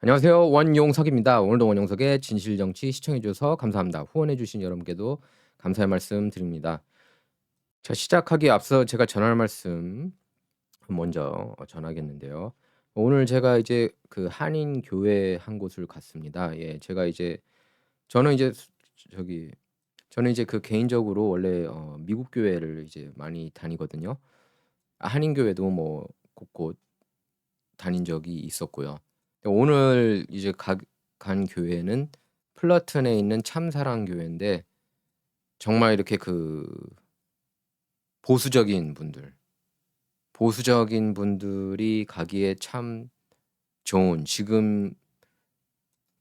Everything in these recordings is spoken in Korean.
안녕하세요. 원용석입니다. 오늘도 원용석의 진실정치 시청해 주셔서 감사합니다. 후원해 주신 여러분께도 감사의 말씀 드립니다. 자, 시작하기에 앞서 제가 전할 말씀 먼저 전하겠는데요. 오늘 제가 이제 그 한인 교회 한 곳을 갔습니다. 예, 제가 이제 저는 이제 저기 저는 이제 그 개인적으로 원래 미국 교회를 이제 많이 다니거든요. 한인 교회도 뭐 곳곳 다닌 적이 있었고요. 오늘 이제 간 교회는 플러튼에 있는 참사랑 교회인데 정말 이렇게 그 보수적인 분들, 보수적인 분들이 가기에 참 좋은 지금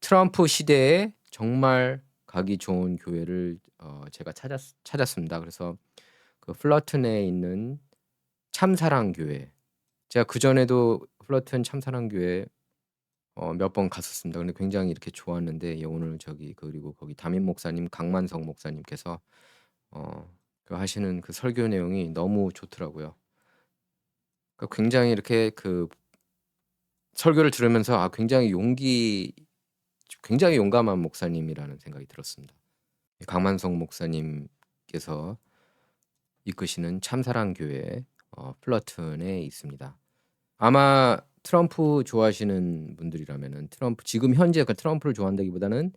트럼프 시대에 정말 가기 좋은 교회를 제가 찾았습니다. 그래서 그 플러튼에 있는 참사랑 교회. 제가 그전에도 플러튼 참사랑 교회 몇 번 갔었습니다. 근데 굉장히 이렇게 좋았는데 예 오늘 그리고 거기 담임 목사님 강만석 목사님께서 그 하시는 그 설교 내용이 너무 좋더라고요. 그러니까 굉장히 이렇게 그 설교를 들으면서 굉장히 용감한 목사님이라는 생각이 들었습니다. 강만석 목사님께서 이끄시는 참사랑 교회 플러튼에 있습니다. 아마 트럼프 좋아하시는 분들이라면은 지금 현재 그 트럼프를 좋아한다기보다는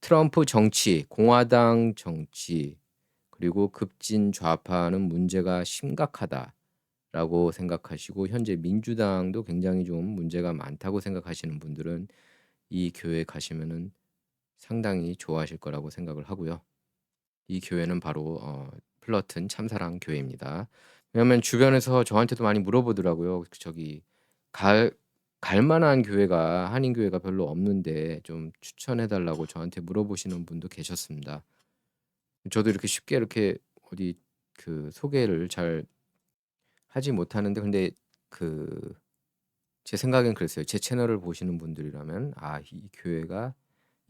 트럼프 정치, 공화당 정치 그리고 급진 좌파는 문제가 심각하다라고 생각하시고 현재 민주당도 굉장히 좀 문제가 많다고 생각하시는 분들은 이 교회에 가시면은 상당히 좋아하실 거라고 생각을 하고요. 이 교회는 바로 플러튼 참사랑 교회입니다. 왜냐면 주변에서 저한테도 많이 물어보더라고요. 갈 갈 만한 교회가 한인 교회가 별로 없는데 좀 추천해 달라고 저한테 물어보시는 분도 계셨습니다. 저도 이렇게 쉽게 이렇게 어디 그 소개를 잘 하지 못하는데 근데 그 제 생각엔 그랬어요. 제 채널을 보시는 분들이라면 '아 이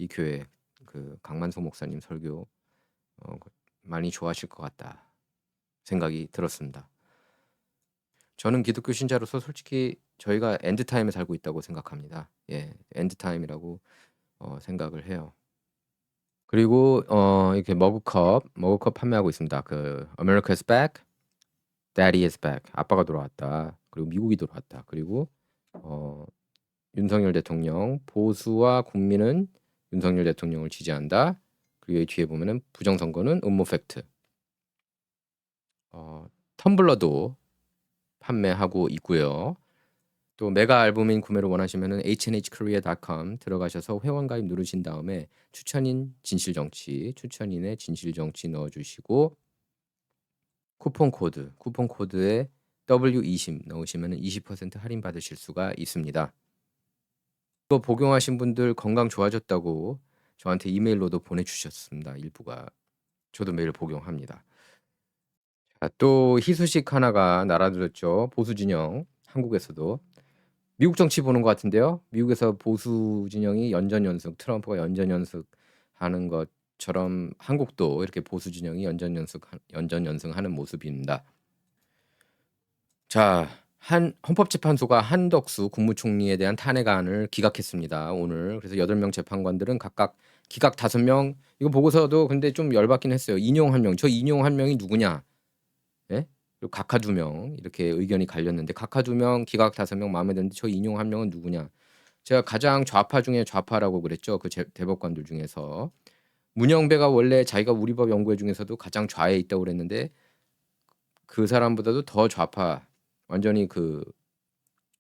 교회 그 강만석 목사님 설교 그 많이 좋아하실 것 같다.' 생각이 들었습니다. 저는 기독교 신자로서 솔직히 저희가 엔드 타임에 살고 있다고 생각합니다. 예. 엔드 타임이라고 생각을 해요. 그리고 이렇게 머그컵 판매하고 있습니다. 그 America is back, Daddy is back. 아빠가 돌아왔다. 그리고 미국이 돌아왔다. 그리고 어 윤석열 대통령 보수와 국민은 윤석열 대통령을 지지한다. 그리고 여기 뒤에 보면은 부정선거는 음모 팩트. 텀블러도 판매하고 있고요. 또 메가 앨범인 구매를 원하시면은 hnhkorea.com 들어가셔서 회원 가입 누르신 다음에 추천인의 진실정치 넣어 주시고 쿠폰 코드에 W20 넣으시면은 20% 할인 받으실 수가 있습니다. 또 복용하신 분들 건강 좋아졌다고 저한테 이메일로도 보내 주셨습니다, 일부가. 저도 매일 복용합니다. 또 희소식 하나가 날아들었죠. 보수 진영 한국에서도. 미국 정치 보는 것 같은데요. 미국에서 보수 진영이 트럼프가 연전연승하는 것처럼 한국도 이렇게 보수 진영이 연전연승하는 모습입니다. 자, 헌법재판소가 한덕수 국무총리에 대한 탄핵안을 기각했습니다. 오늘. 그래서 8명 재판관들은 각각 기각 5명. 이거 보고서도 근데 좀 열받긴 했어요. 인용 1명. 저 인용 1명이 누구냐? 예? 그리고 각하 2명 이렇게 의견이 갈렸는데 각하 2명, 기각 5명 마음에 드는데 저 인용 1명은 누구냐? 제가 가장 좌파 중에 좌파라고 그랬죠. 그 대법관들 중에서. 문영배가 원래 자기가 우리법 연구회 중에서도 가장 좌에 있다고 그랬는데 그 사람보다도 더 좌파, 완전히 그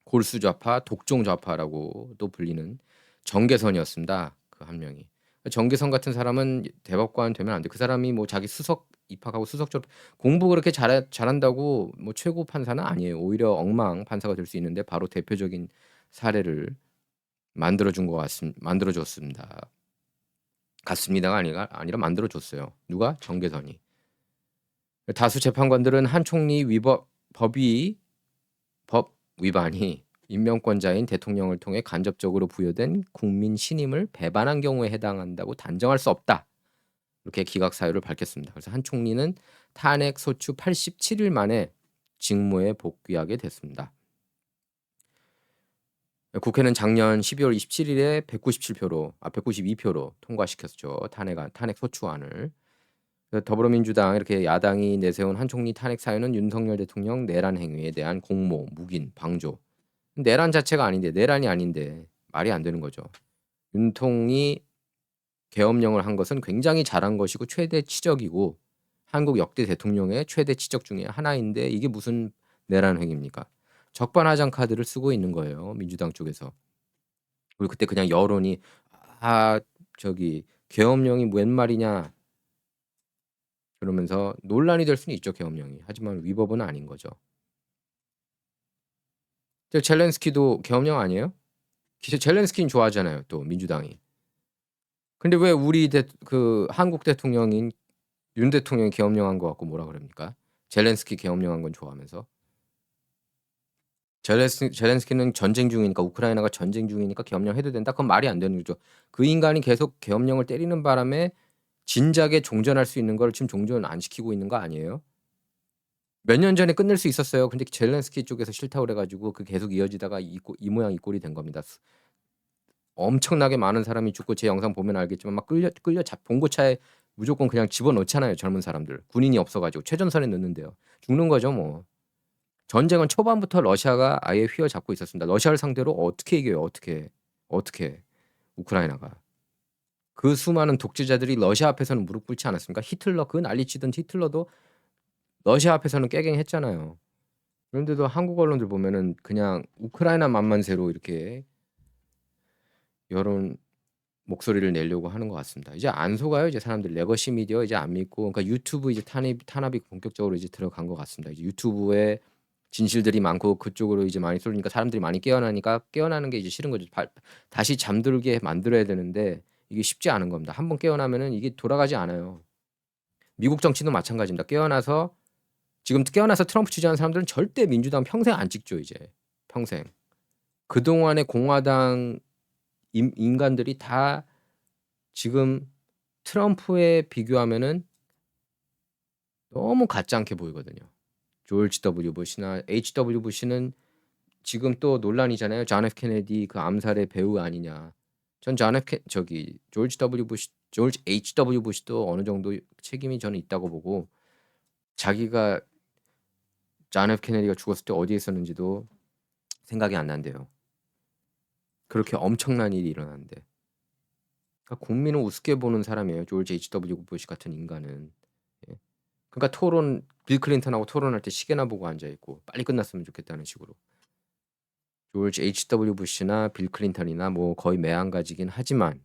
골수 좌파, 독종 좌파라고도 불리는 정계선이었습니다. 그 한 명이. 정계선 같은 사람은 대법관 되면 안 돼. 그 사람이 뭐 자기 수석 입학하고 수석 졸업 공부 그렇게 잘한다고 뭐 최고 판사는 아니에요. 오히려 엉망 판사가 될 수 있는데 바로 대표적인 사례를 만들어 줬습니다. 같습니다가 아니라 만들어 줬어요. 누가? 정계선이. 다수 재판관들은 한 총리 법 위반이 임명권자인 대통령을 통해 간접적으로 부여된 국민 신임을 배반한 경우에 해당한다고 단정할 수 없다. 이렇게 기각 사유를 밝혔습니다. 그래서 한 총리는 탄핵 소추 87일 만에 직무에 복귀하게 됐습니다. 국회는 작년 12월 27일에 192표로 통과시켰죠. 탄핵 소추안을. 더불어민주당 이렇게 야당이 내세운 한 총리 탄핵 사유는 윤석열 대통령 내란 행위에 대한 공모, 묵인, 방조. 내란 자체가 아닌데, 내란이 아닌데 말이 안 되는 거죠. 윤통이 계엄령을 한 것은 굉장히 잘한 것이고 최대 치적이고 한국 역대 대통령의 최대 치적 중에 하나인데 이게 무슨 내란 행위입니까? 적반하장 카드를 쓰고 있는 거예요. 민주당 쪽에서. 그리고 그때 그냥 여론이 아 저기 계엄령이 웬 말이냐 그러면서 논란이 될 수는 있죠. 계엄령이. 하지만 위법은 아닌 거죠. 젤렌스키도 계엄령 아니에요? 젤렌스키는 좋아하잖아요. 또 민주당이. 근데 왜 한국 대통령인 윤 대통령이 계엄령한 거 갖고 뭐라 그럽니까? 젤렌스키 계엄령한 건 좋아하면서. 젤렌스키는 전쟁 중이니까 우크라이나가 전쟁 중이니까 계엄령 해도 된다. 그건 말이 안 되는 거죠. 그 인간이 계속 계엄령을 때리는 바람에 진작에 종전할 수 있는 걸 지금 종전 안 시키고 있는 거 아니에요? 몇 년 전에 끝낼 수 있었어요. 근데 젤렌스키 쪽에서 싫다고 그래가지고 그 계속 이어지다가 이 모양 이 꼴이 된 겁니다. 엄청나게 많은 사람이 죽고 제 영상 보면 알겠지만 막 끌려 봉고차에 무조건 그냥 집어넣잖아요. 젊은 사람들. 군인이 없어가지고 최전선에 넣는데요. 죽는 거죠 뭐. 전쟁은 초반부터 러시아가 아예 휘어잡고 있었습니다. 러시아를 상대로 어떻게 이겨요? 어떻게 우크라이나가. 그 수많은 독재자들이 러시아 앞에서는 무릎 꿇지 않았습니까? 히틀러 그 난리치던 히틀러도 러시아 앞에서는 깨갱했잖아요. 그런데도 한국 언론들 보면은 그냥 우크라이나 만만세로 이렇게 여론 목소리를 내려고 하는 것 같습니다. 이제 안 속아요. 이제 사람들 레거시 미디어 이제 안 믿고 그러니까 유튜브 이제 탄압이 본격적으로 이제 들어간 것 같습니다. 이제 유튜브에 진실들이 많고 그쪽으로 이제 많이 쏠리니까 사람들이 많이 깨어나니까 깨어나는 게 이제 싫은 거죠. 다시 잠들게 만들어야 되는데 이게 쉽지 않은 겁니다. 한번 깨어나면은 이게 돌아가지 않아요. 미국 정치도 마찬가지입니다. 지금 깨어나서 트럼프 지지하는 사람들은 절대 민주당 평생 안 찍죠, 이제. 평생. 그동안의 공화당 인간들이 다 지금 트럼프에 비교하면은 너무 같지 않게 보이거든요. 조지 W 부시나 HW 부시는 지금 또 논란이잖아요. 존 F 케네디 그 암살의 배우 아니냐. 전 조지 HW 부시도 어느 정도 책임이 저는 있다고 보고 자기가 존 F 케네디가 죽었을 때 어디에 있었는지도 생각이 안 난대요. 그렇게 엄청난 일이 일어났는데. 그러니까 국민을 우습게 보는 사람이에요. 조지 H.W. 부시 같은 인간은. 예. 그러니까 빌 클린턴하고 토론할 때 시계나 보고 앉아 있고 빨리 끝났으면 좋겠다는 식으로. 조지 H.W. 부시나 빌 클린턴이나 뭐 거의 매한가지긴 하지만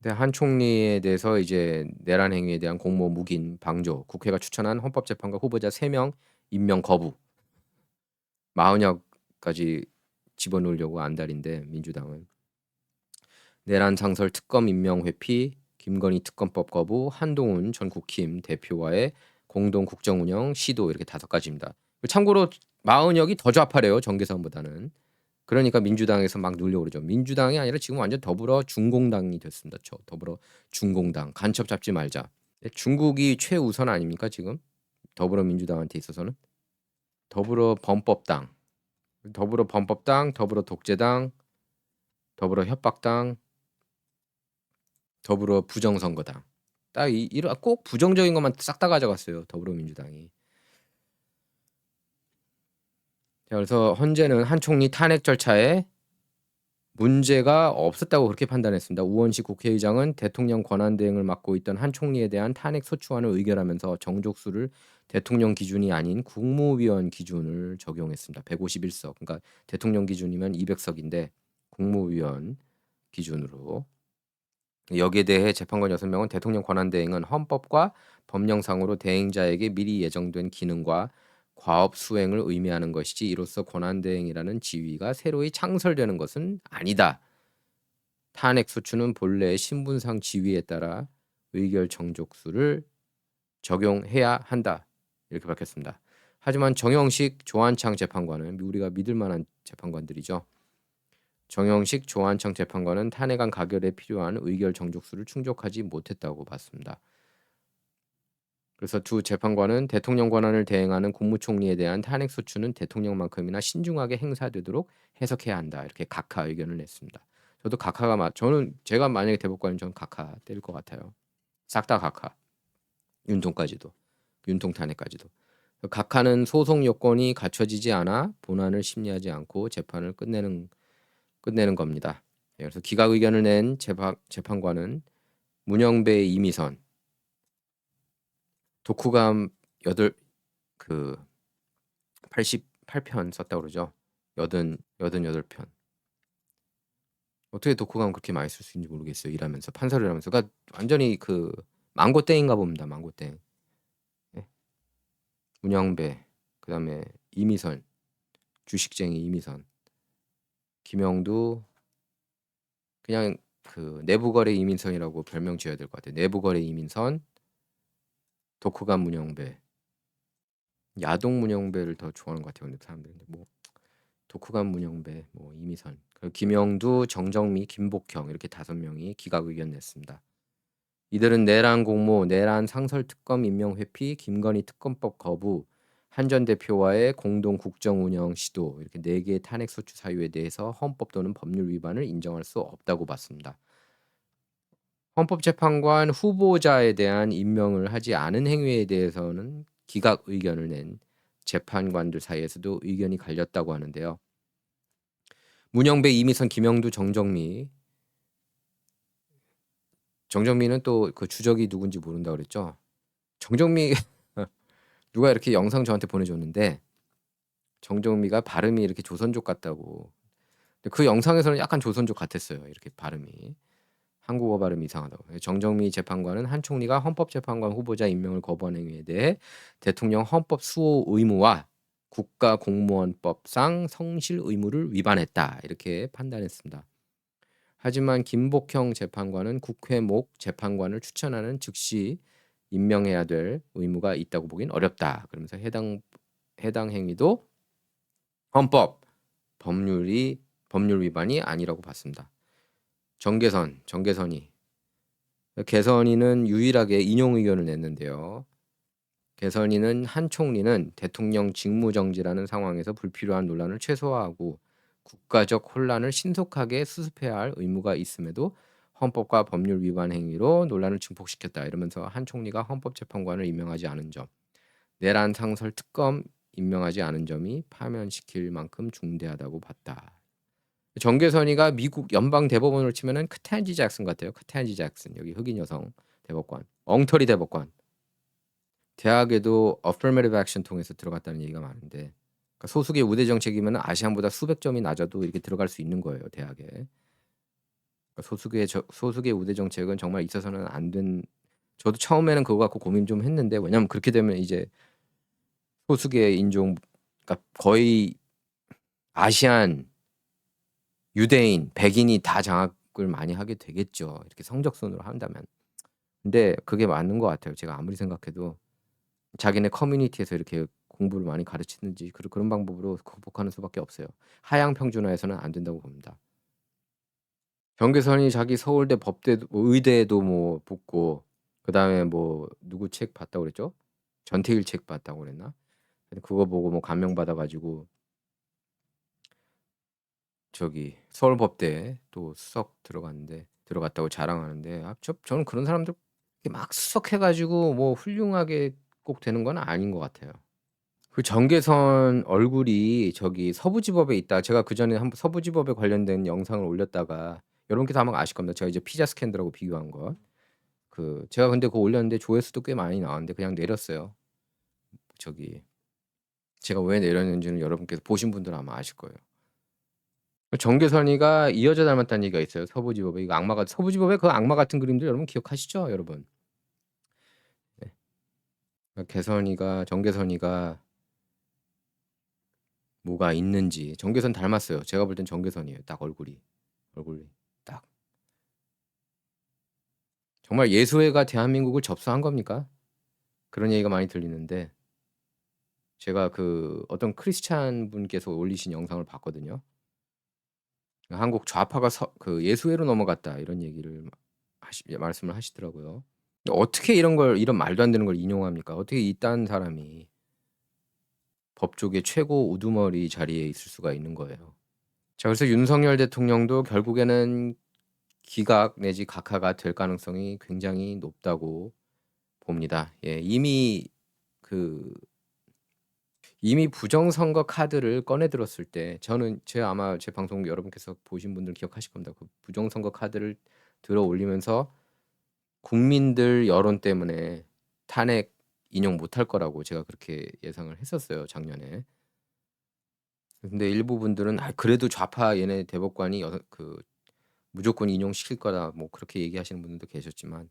근데 한 총리에 대해서 이제 내란 행위에 대한 공모 묵인 방조, 국회가 추천한 헌법재판관 후보자 3명 임명 거부. 마흔여까지 집어넣으려고 안달인데 민주당은. 내란 상설 특검 임명 회피, 김건희 특검법 거부, 한동훈 전 국힘 대표와의 공동 국정 운영 시도 이렇게 5가지입니다. 참고로 마흔역이 더 좌파래요. 정계선보다는. 그러니까 민주당에서 막 눌려오르죠. 민주당이 아니라 지금 완전 더불어 중공당이 됐습니다. 더불어 중공당. 간첩 잡지 말자. 중국이 최우선 아닙니까 지금? 더불어민주당한테 있어서는. 더불어 범법당, 더불어 독재당, 더불어 협박당, 더불어 부정선거당. 꼭 부정적인 것만 싹 다 가져갔어요. 더불어민주당이. 자, 그래서 헌재는 한 총리 탄핵 절차에 문제가 없었다고 그렇게 판단했습니다. 우원식 국회의장은 대통령 권한대행을 맡고 있던 한 총리에 대한 탄핵 소추안을 의결하면서 정족수를 대통령 기준이 아닌 국무위원 기준을 적용했습니다. 151석. 그러니까 대통령 기준이면 200석인데 국무위원 기준으로. 여기에 대해 재판관 6명은 대통령 권한대행은 헌법과 법령상으로 대행자에게 미리 예정된 기능과 과업 수행을 의미하는 것이지 이로써 권한대행이라는 지위가 새로이 창설되는 것은 아니다. 탄핵 소추는 본래의 신분상 지위에 따라 의결 정족수를 적용해야 한다. 이렇게 밝혔습니다. 하지만 정영식, 조한창 재판관은 우리가 믿을 만한 재판관들이죠. 정영식, 조한창 재판관은 탄핵안 가결에 필요한 의결 정족수를 충족하지 못했다고 봤습니다. 그래서 두 재판관은 대통령 권한을 대행하는 국무총리에 대한 탄핵 소추는 대통령만큼이나 신중하게 행사되도록 해석해야 한다. 이렇게 각하 의견을 냈습니다. 저도 각하가 저는 제가 만약에 대법관이면 저는 각하 때릴 것 같아요. 싹 다 각하. 윤통까지도. 윤통 탄핵까지도. 각하는 소송 요건이 갖춰지지 않아 본안을 심리하지 않고 재판을 끝내는 겁니다. 그래서 기각 의견을 낸 재판관은 문영배, 이미선, 독후감 88편 썼다고 그러죠. 88편. 어떻게 독후감 그렇게 많이 쓸 수 있는지 모르겠어요. 일하면서 판사를 하면서. 그러니까 완전히 그 망고땡인가 봅니다. 망고땡. 네. 문영배, 그다음에 이미선, 주식쟁이 이미선, 김영두, 그냥 그 내부거래 이민선이라고 별명 지어야 될 것 같아요. 내부거래 이민선, 독후감 문영배, 야동 문영배를 더 좋아하는 것 같아요. 근데 사람들이 뭐 독후감 문영배, 뭐 이미선, 그리고 김영두, 정정미, 김복형 이렇게 5명이 기각 의견 냈습니다. 이들은 내란 공모, 내란 상설 특검 임명 회피, 김건희 특검법 거부, 한 전 대표와의 공동 국정 운영 시도 이렇게 4개의 탄핵 소추 사유에 대해서 헌법 또는 법률 위반을 인정할 수 없다고 봤습니다. 헌법재판관 후보자에 대한 임명을 하지 않은 행위에 대해서는 기각 의견을 낸 재판관들 사이에서도 의견이 갈렸다고 하는데요. 문영배, 이미선, 김영두, 정정미는 또 그 주적이 누군지 모른다고 그랬죠. 정정미 누가 이렇게 영상 저한테 보내줬는데 정정미가 발음이 이렇게 조선족 같다고. 근데 그 영상에서는 약간 조선족 같았어요. 이렇게 발음이. 한국어 발음이 이상하다고. 정정미 재판관은 한 총리가 헌법재판관 후보자 임명을 거부한 행위에 대해 대통령 헌법 수호 의무와 국가공무원법상 성실 의무를 위반했다. 이렇게 판단했습니다. 하지만 김복형 재판관은 국회 목 재판관을 추천하는 즉시 임명해야 될 의무가 있다고 보긴 어렵다. 그러면서 해당 행위도 헌법, 법률 위반이 아니라고 봤습니다. 정계선이 개선위는 유일하게 인용 의견을 냈는데요. 개선위는 한 총리는 대통령 직무정지라는 상황에서 불필요한 논란을 최소화하고 국가적 혼란을 신속하게 수습해야 할 의무가 있음에도 헌법과 법률 위반 행위로 논란을 증폭시켰다. 이러면서 한 총리가 헌법재판관을 임명하지 않은 점, 내란 상설 특검 임명하지 않은 점이 파면시킬 만큼 중대하다고 봤다. 정계선이가 미국 연방 대법원을 치면은 크탠지 잭슨 같아요. 크탠지 잭슨. 여기 흑인 여성 대법관. 엉터리 대법관. 대학에도 affirmative action 통해서 들어갔다는 얘기가 많은데, 그러니까 소수의 우대 정책이면 아시안보다 수백 점이 낮아도 이렇게 들어갈 수 있는 거예요. 대학에. 그러니까 소수의 우대 정책은 정말 있어서는 안 된. 저도 처음에는 그거 갖고 고민 좀 했는데, 왜냐면 그렇게 되면 이제 소수의 인종, 그러니까 거의 아시안, 유대인, 백인이 다 장악을 많이 하게 되겠죠. 이렇게 성적순으로 한다면. 근데 그게 맞는 것 같아요. 제가 아무리 생각해도 자기네 커뮤니티에서 이렇게 공부를 많이 가르치는지 그런 방법으로 극복하는 수밖에 없어요. 하향 평준화해서는 안 된다고 봅니다. 경계선이 자기 서울대 법대 의대에도 뭐 붙고, 그다음에 뭐 누구 책 봤다고 그랬죠? 전태일 책 봤다고 그랬나? 그거 보고 뭐 감명 받아 가지고 저기 서울법대 또 수석 들어갔다고 자랑하는데, 저는 그런 사람들 막 수석해 가지고 뭐 훌륭하게 꼭 되는 건 아닌 것 같아요. 그 정계선 얼굴이 저기 서부지법에 있다. 제가 그전에 한번 서부지법에 관련된 영상을 올렸다가 여러분께서 아마 아실 겁니다. 제가 이제 피자 스캔들하고 비교한 거. 제가 근데 그거 올렸는데 조회수도 꽤 많이 나왔는데 그냥 내렸어요. 저기 제가 왜 내렸는지는 여러분께서 보신 분들은 아마 아실 거예요. 정계선이가 이 여자 닮았다는 얘기가 있어요. 서부지법에. 이거 서부지법에 그 악마 같은 그림들 여러분 기억하시죠, 여러분? 네. 정계선이가 뭐가 있는지. 정계선 닮았어요. 제가 볼 땐 정계선이에요. 딱 얼굴이 딱. 정말 예수회가 대한민국을 접수한 겁니까? 그런 얘기가 많이 들리는데, 제가 어떤 크리스찬 분께서 올리신 영상을 봤거든요. 한국 좌파가 예수회로 넘어갔다 이런 얘기를 말씀을 하시더라고요. 어떻게 이런 말도 안 되는 걸 인용합니까? 어떻게 이딴 사람이 법조계 최고 우두머리 자리에 있을 수가 있는 거예요. 자, 그래서 윤석열 대통령도 결국에는 기각 내지 각하가 될 가능성이 굉장히 높다고 봅니다. 예. 그 이미 부정선거 카드를 꺼내 들었을 때 저는 아마 제 방송 여러분께서 보신 분들 기억하실 겁니다. 그 부정선거 카드를 들어 올리면서 국민들 여론 때문에 탄핵 인용 못할 거라고 제가 그렇게 예상을 했었어요, 작년에. 근데 일부 분들은 그래도 좌파 얘네 대법관이 무조건 인용시킬 거다." 뭐 그렇게 얘기하시는 분들도 계셨지만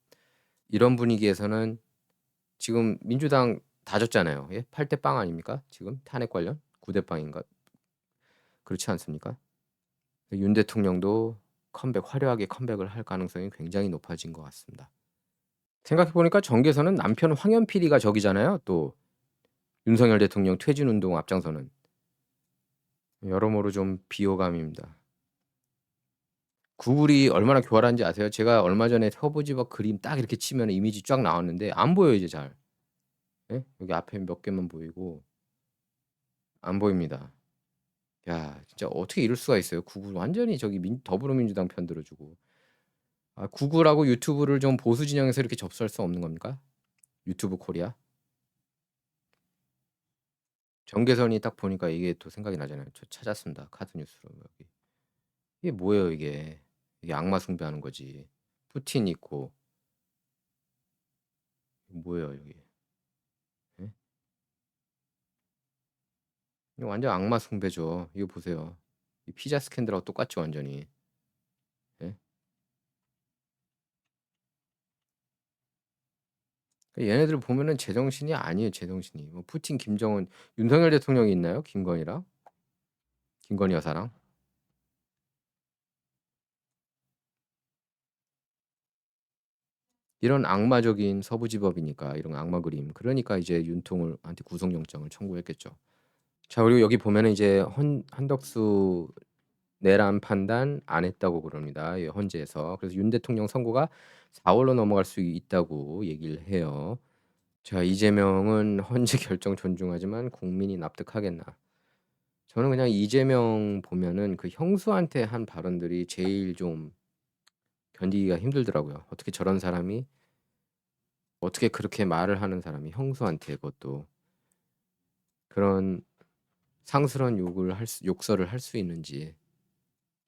이런 분위기에서는 지금 민주당 다 졌잖아요. 예? 8대 빵 아닙니까? 지금 탄핵 관련? 9대 빵인가? 그렇지 않습니까? 윤 대통령도 화려하게 컴백을 할 가능성이 굉장히 높아진 것 같습니다. 생각해 보니까 정계에서는 남편 황현필이가 적이잖아요, 또. 윤석열 대통령 퇴진 운동 앞장서는. 여러모로 좀 비호감입니다. 구글이 얼마나 교활한지 아세요? 제가 얼마 전에 서부지법 그림 딱 이렇게 치면 이미지 쫙 나왔는데 안 보여요, 이제 잘. 예? 여기 앞에 몇 개만 보이고 안 보입니다. 야, 진짜 어떻게 이럴 수가 있어요. 구글 완전히 저기 더불어민주당 편 들어주고. 구글하고 유튜브를 좀 보수 진영에서 이렇게 접수할 수 없는 겁니까? 유튜브 코리아? 정계선이 딱 보니까 이게 또 생각이 나잖아요. 저 찾았습니다. 카드 뉴스로 여기. 이게 뭐예요, 이게? 이게 악마 숭배하는 거지. 푸틴 있고 뭐예요, 여기? 예? 이거 완전 악마 숭배죠. 이거 보세요. 이 피자 스캔들하고 똑같죠, 완전히. 예? 얘네들 보면은 제정신이 아니에요, 제정신이. 뭐 푸틴, 김정은, 윤석열 대통령이 있나요? 김건희랑? 김건희 여사랑? 이런 악마적인 서부지법이니까 이런 악마 그림. 그러니까 이제 윤통을 한테 구속영장을 청구했겠죠. 자, 그리고 여기 보면은 이제 헌 한덕수 내란 판단 안 했다고 그럽니다, 이 헌재에서. 그래서 윤 대통령 선고가 4 월로 넘어갈 수 있다고 얘기를 해요. 자, 이재명은 헌재 결정 존중하지만 국민이 납득하겠나. 저는 그냥 이재명 보면은 그 형수한테 한 발언들이 제일 좀 견디기가 힘들더라고요. 어떻게 저런 사람이 어떻게 그렇게 말을 하는 사람이 형수한테 그것도 그런 상스러운 욕설을 할 수 있는지.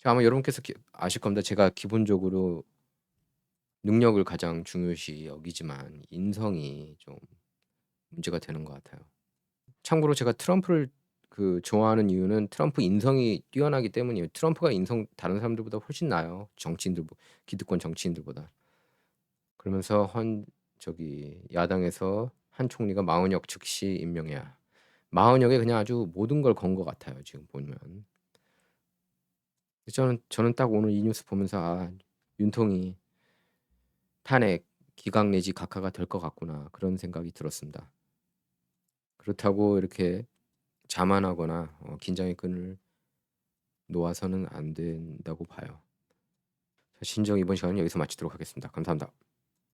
아마 여러분께서 아실 겁니다. 제가 기본적으로 능력을 가장 중요시 여기지만 인성이 좀 문제가 되는 것 같아요. 참고로 제가 트럼프를 좋아하는 이유는 트럼프 인성이 뛰어나기 때문이에요. 트럼프가 인성 다른 사람들보다 훨씬 나아요. 기득권 정치인들보다. 그러면서 야당에서 한 총리가 마은혁 즉시 임명해야. 마은혁에 그냥 아주 모든 걸 건 것 같아요, 지금 보면. 저는 딱 오늘 이 뉴스 보면서 윤통이 탄핵 기각 내지 각하가 될 것 같구나 그런 생각이 들었습니다. 그렇다고 이렇게 자만하거나 긴장의 끈을 놓아서는 안 된다고 봐요. 자, 진정 이번 시간은 여기서 마치도록 하겠습니다. 감사합니다.